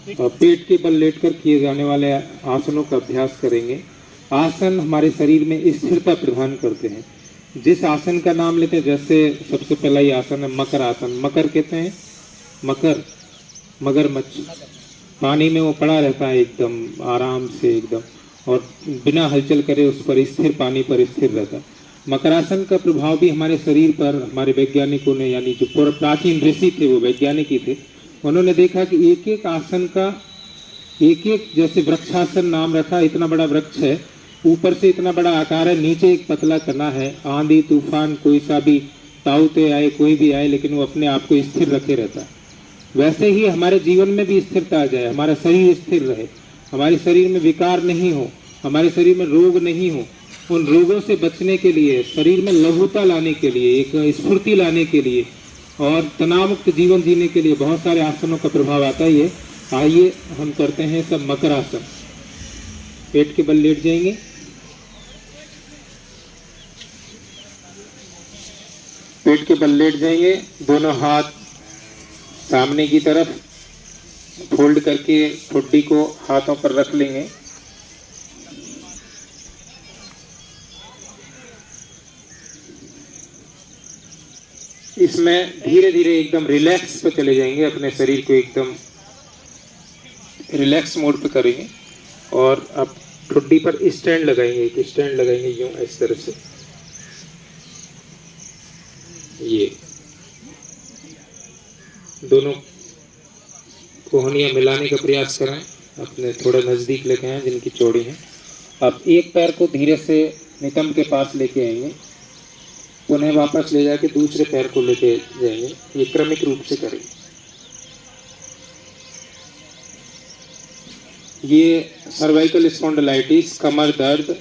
पेट के बल लेटकर किए जाने वाले आसनों का अभ्यास करेंगे। आसन हमारे शरीर में स्थिरता प्रदान करते हैं। जिस आसन का नाम लेते हैं, जैसे सबसे पहला ही आसन है मकर आसन। मकर कहते हैं मगरमच्छ, पानी में वो पड़ा रहता है एकदम आराम से एकदम, और बिना हलचल करे उस पर स्थिर, पानी पर स्थिर रहता है। मकरासन का प्रभाव भी हमारे शरीर पर, हमारे वैज्ञानिकों ने, यानी जो पूर्व प्राचीन ऋषि थे वो वैज्ञानिक ही थे, उन्होंने देखा कि एक एक आसन का एक एक, जैसे वृक्षासन नाम रखा, इतना बड़ा वृक्ष है, ऊपर से इतना बड़ा आकार है, नीचे एक पतला तना है, आंधी तूफान कोई सा भी ताउते आए, कोई भी आए, लेकिन वो अपने आप को स्थिर रखे रहता है। वैसे ही हमारे जीवन में भी स्थिरता आ जाए, हमारा शरीर स्थिर रहे, हमारे शरीर में विकार नहीं हो, हमारे शरीर में रोग नहीं हो। उन रोगों से बचने के लिए, शरीर में लघुता लाने के लिए, एक स्फूर्ति लाने के लिए और तनाव मुक्त जीवन जीने के लिए बहुत सारे आसनों का प्रभाव आता ही है। आइए हम करते हैं सब मकर आसन। पेट के बल लेट जाएंगे, पेट के बल लेट जाएंगे, दोनों हाथ सामने की तरफ फोल्ड करके ठुड्डी को हाथों पर रख लेंगे। इसमें धीरे धीरे एकदम रिलैक्स पे चले जाएंगे, अपने शरीर को एकदम रिलैक्स मोड पे करेंगे और अब ठुड्डी पर स्टैंड लगाएंगे, एक स्टैंड लगाएंगे यूं इस तरह से। ये दोनों कोहनियां मिलाने का प्रयास करें, अपने थोड़ा नजदीक लेके आए जिनकी चौड़ी है। अब एक पैर को धीरे से नितंब के पास लेके आएंगे, उन्हें वापस ले जाके दूसरे पैर को लेके जाएंगे। ये क्रमिक रूप से करेंगे। ये सर्वाइकल स्पॉन्डिलाइटिस, कमर दर्द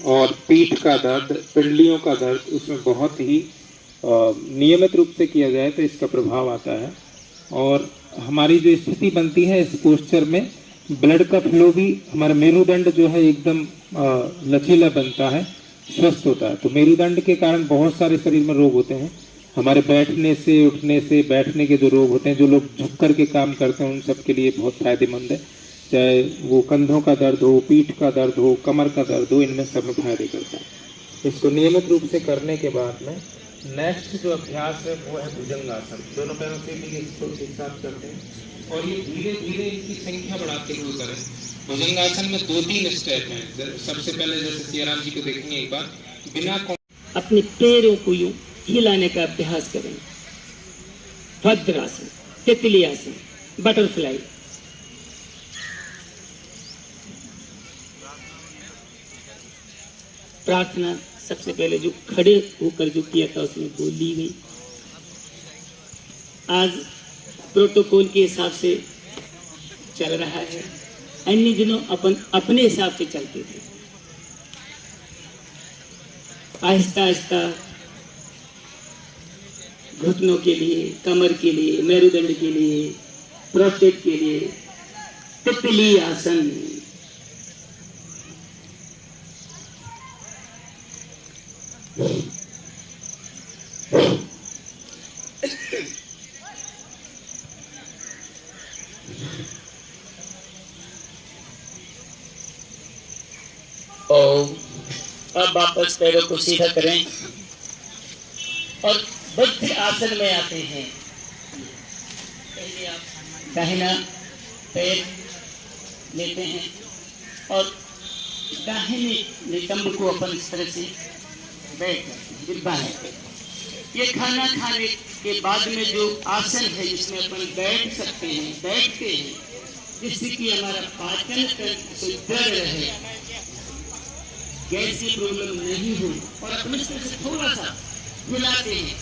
और पीठ का दर्द, पिंडलियों का दर्द, उसमें बहुत ही नियमित रूप से किया जाए तो इसका प्रभाव आता है। और हमारी जो स्थिति बनती है इस पोस्चर में, ब्लड का फ्लो भी, हमारा मेरुदंड जो है एकदम लचीला बनता है, स्वस्थ होता है। तो मेरुदंड के कारण बहुत सारे शरीर में रोग होते हैं। हमारे बैठने से, उठने से, बैठने के जो रोग होते हैं, जो लोग झुक कर के काम करते हैं, उन सब के लिए बहुत फायदेमंद है। चाहे वो कंधों का दर्द हो, पीठ का दर्द हो, कमर का दर्द हो, इनमें सब में फायदे करता है। इसको नियमित रूप से करने के बाद में नेक्स्ट जो अभ्यास है वो है भुजंगासन। दोनों पैरों से भी इसको एक साथ करते हैं और ये धीरे धीरे इनकी संख्या बढ़ाते हुए करें। भुजंगासन में 2-3 स्टेप हैं। सबसे पहले जैसे सियाराम जी को देखेंगे एक बार, बिना अपने पैरों को यूं हिलाने का अभ्यास करें। भद्रासन, तितली आसन, बटरफ्लाई। प्रार्थना सबसे पहले जो खड़े होकर जो किया था उसमें बोल ली गई। आज प्रोटोकॉल के हिसाब से चल रहा है, अन्य दिनों अपने हिसाब से चलते थे। आहिस्ता आहिस्ता घुटनों के लिए, कमर के लिए, मेरुदंड के लिए, प्रोस्टेट के लिए तितली आसन। अब वापस पैरों को सीधा करें और बुद्ध आसन में आते हैं। पहले आप दाहिना पैर लेते हैं और दाहिने नितंब को अपन इस तरह से बैठ जाते हैं। ये खाना खाने के बाद में जो आसन है जिसमें अपन बैठ सकते हैं, बैठते हैं, जिससे कि हमारा पाचन तंत्र सुदृढ़ रहे, गैस की प्रॉब्लम नहीं हो, और अपने से थोड़ा सा हिलाते हैं।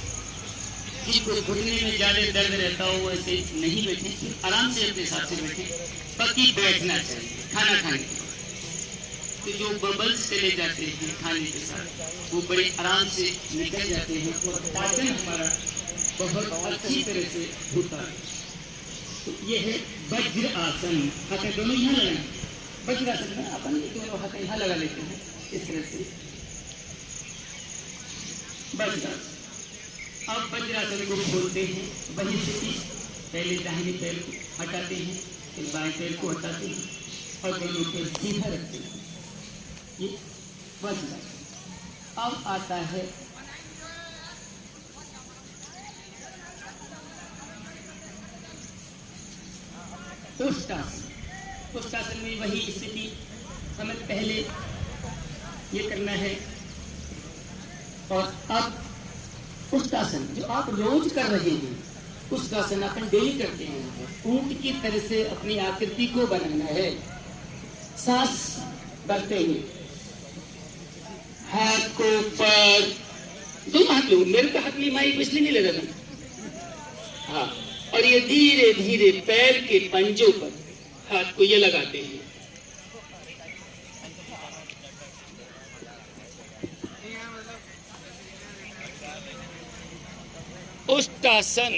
जिनको घुटने में ज्यादा दर्द रहता हो वैसे नहीं बैठे, आराम से अपने साथ से बैठे, बाकी बैठना चाहिए खाना खाने के। तो जो बबल्स चले जाते हैं खाने के साथ, वो बड़े आराम से निकल जाते हैं और पाचन हमारा बहुत अच्छी तरह से होता है। तो ये है वज्र आसन। हाथ दोनों यहाँ लगाएं। वज्रासन में अपन दोनों हाथ यहाँ लगा लेते हैं इस तरह से। वज्रासन। अब वज्रासन को खोलते हैं, वही स्थिति, पहले दाहिने पैर को हटाते हैं, फिर बाएं पैर को हटाते हैं और दोनों पैर सीधा रखते हैं। ये वज्रासन। अब आता है उष्टासन। उष्टासन में वही स्थिति हमें पहले ये करना है और अब उष्टासन जो आप रोज कर रहे हैं, उष्टासन अपन डेली करते हैं। ऊंट की तरह से अपनी आकृति को बनाना है। सांस भरते हुए हाथ को ऊपर, दोनों हाथ लो, मेरे को हाथ में माइक इसलिए नहीं लगा था। हाँ, और ये धीरे धीरे पैर के पंजों पर हाथ को ये लगाते हैं। उष्टासन।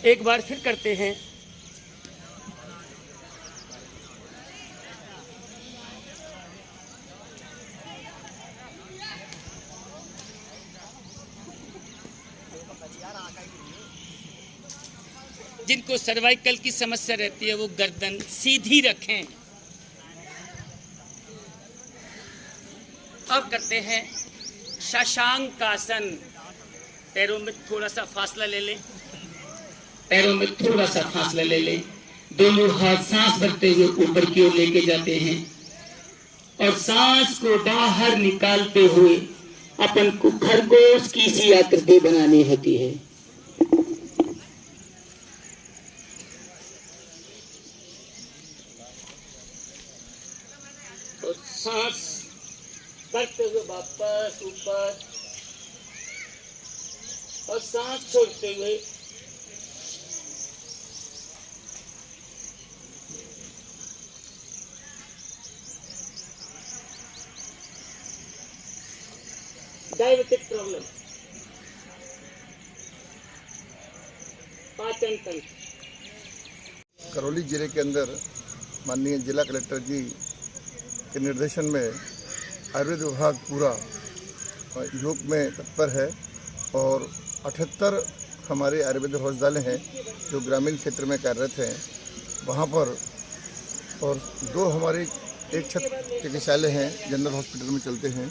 एक बार फिर करते हैं। जिनको सर्वाइकल की समस्या रहती है वो गर्दन सीधी रखें। अब करते हैं शशांकासन। पैरों में थोड़ा सा फासला ले लें, पैरों में थोड़ा सा फासला ले लें। दोनों हाथ सांस भरते हुए ऊपर की ओर लेके जाते हैं और सांस को बाहर निकालते हुए अपन को खरगोश की सी आकृति बनानी होती है। और सांस करते हुए वापस ऊपर और सांस छोड़ते हुए डायबिटिक प्रॉब्लम, पाचन तंत्र। करौली जिले के अंदर माननीय जिला कलेक्टर जी के निर्देशन में आयुर्वेद विभाग पूरा योग में तत्पर है और 78 हमारे आयुर्वेद औषधालय हैं जो ग्रामीण क्षेत्र में कार्यरत हैं वहाँ पर, और 2 हमारे एक छत चिकित्सालय हैं जनरल हॉस्पिटल में चलते हैं,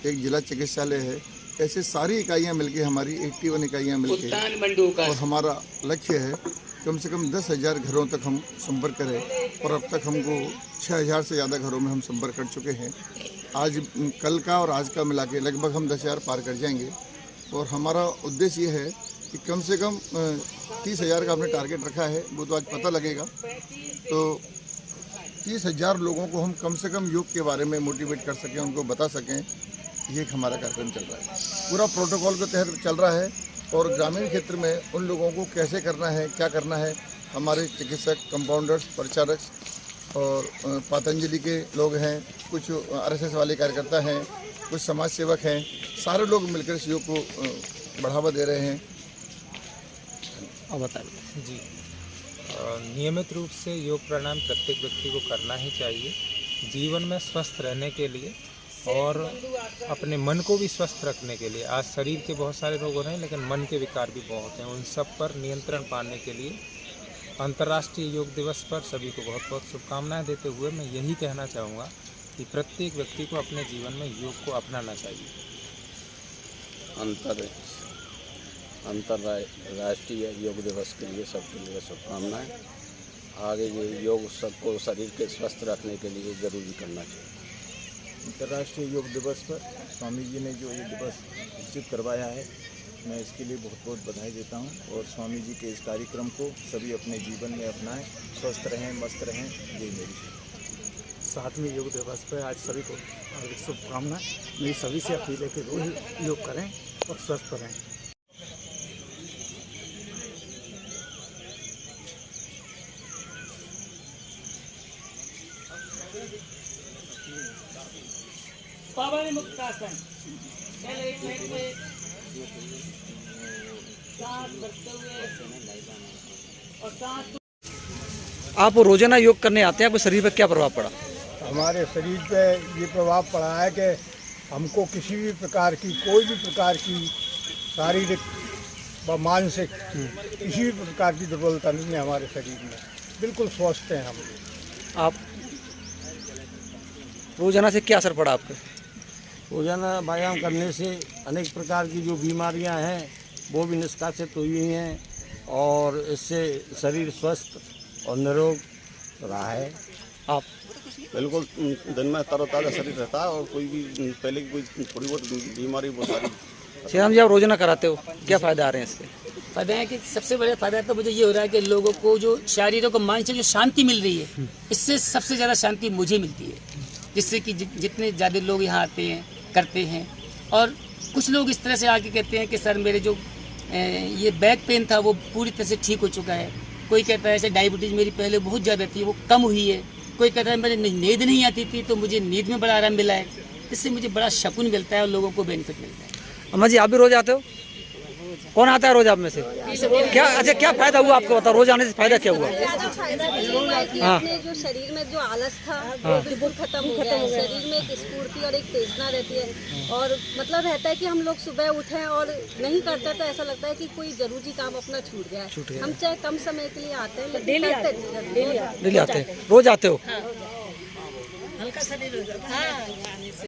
एक जिला चिकित्सालय है। ऐसे सारी इकाइयाँ मिलके हमारी 81 इकाइयाँ मिलके, और हमारा लक्ष्य है कम से कम 10,000 घरों तक हम संपर्क करें और अब तक हमको 6,000 से ज़्यादा घरों में हम संपर्क कर चुके हैं। आज कल का और आज का मिला के लगभग हम 10,000 पार कर जाएंगे और हमारा उद्देश्य ये है कि कम से कम 30,000 का हमने टारगेट रखा है, वो तो आज पता लगेगा। तो 30,000 लोगों को हम कम से कम योग के बारे में मोटिवेट कर सकें, उनको बता सकें, ये एक हमारा कार्यक्रम चल रहा है। पूरा प्रोटोकॉल के तहत चल रहा है और ग्रामीण क्षेत्र में उन लोगों को कैसे करना है, क्या करना है, हमारे चिकित्सक, कंपाउंडर्स, प्रचारक और पतंजलि के लोग हैं, कुछ RSS वाले कार्यकर्ता हैं, कुछ समाज सेवक हैं, सारे लोग मिलकर इस योग को बढ़ावा दे रहे हैं। अब बताइए जी। नियमित रूप से योग प्राणायाम प्रत्येक व्यक्ति को करना ही चाहिए जीवन में स्वस्थ रहने के लिए और अपने मन को भी स्वस्थ रखने के लिए। आज शरीर के बहुत सारे रोग हो रहे हैं लेकिन मन के विकार भी बहुत हैं, उन सब पर नियंत्रण पाने के लिए अंतर्राष्ट्रीय योग दिवस पर सभी को बहुत बहुत शुभकामनाएं देते हुए मैं यही कहना चाहूँगा कि प्रत्येक व्यक्ति को अपने जीवन में योग को अपनाना चाहिए। अंतर्राष्ट्रीय योग दिवस के लिए सबके लिए शुभकामनाएं। आगे ये योग सबको शरीर के स्वस्थ रखने के लिए ज़रूरी करना चाहिए। अंतर्राष्ट्रीय योग दिवस पर स्वामी जी ने जो ये दिवस निश्चित करवाया है, मैं इसके लिए बहुत बहुत बधाई देता हूँ और स्वामी जी के इस कार्यक्रम को सभी अपने जीवन में अपनाएं, स्वस्थ रहें, मस्त रहें। यही मेरी 7वें योग दिवस पर आज सभी को हार्दिक शुभकामनाएं। मेरी सभी से अपील है कि रोज योग करें और स्वस्थ रहें। पावन मुक्तासन। पहले एक मिनट में सांस भरते हुए और सांस आप रोजाना योग करने आते हैं, आपके शरीर पर क्या प्रभाव पड़ा? हमारे शरीर पे ये प्रभाव पड़ा है कि हमको किसी भी प्रकार की, कोई भी प्रकार की शारीरिक व मानसिक किसी भी प्रकार की दुर्बलता नहीं है हमारे शरीर में, बिल्कुल स्वस्थ हैं हम। आप रोजाना से क्या असर पड़ा आपको? रोजाना व्यायाम करने से अनेक प्रकार की जो बीमारियां हैं वो भी निष्कासित हुई हैं और इससे शरीर स्वस्थ और निरोग रहा है। आप बिल्कुल दिन में तरोताज़ा शरीर रहता है और कोई भी पहले की कोई थोड़ी बहुत बीमारी वो सारी। श्री राम जी, आप रोजाना कराते हो, क्या फ़ायदा आ रहे हैं इसके? फायदा है कि सबसे बड़ा फायदा तो मुझे ये हो रहा है कि लोगों को जो शारीरिक और मानसिक जो शांति मिल रही है, इससे सबसे ज़्यादा शांति मुझे मिलती है, जिससे कि जितने ज़्यादा लोग यहाँ आते हैं, करते हैं। और कुछ लोग इस तरह से आके कहते हैं कि सर मेरे जो ये बैक पेन था वो पूरी तरह से ठीक हो चुका है। कोई कहता है ऐसे डायबिटीज़ मेरी पहले बहुत ज़्यादा थी, वो कम हुई है। कोई कहता है मेरे नींद नहीं आती थी तो मुझे नींद में बड़ा आराम मिला है। इससे मुझे बड़ा सुकून मिलता है और लोगों को बेनिफिट मिलता है। अम्मा जी, आप भी रोज आते हो? कौन आता है रोज आप में से? क्या अच्छा क्या फायदा हुआ आपको, बताओ, रोज आने से फायदा क्या हुआ? हाँ, अपने जो शरीर में जो आलस था वो बिल्कुल खत्म हो गया है। शरीर में एक स्फूर्ति और एक तेजना रहती है और मतलब रहता है कि हम लोग सुबह उठें और नहीं करते तो ऐसा लगता है कि कोई जरूरी काम अपना छूट गया है। हम चाहे कम समय के लिए आते हैं लेकिन डेली आते हैं, रोज आते हो? हल्का शरीर हो जाता है।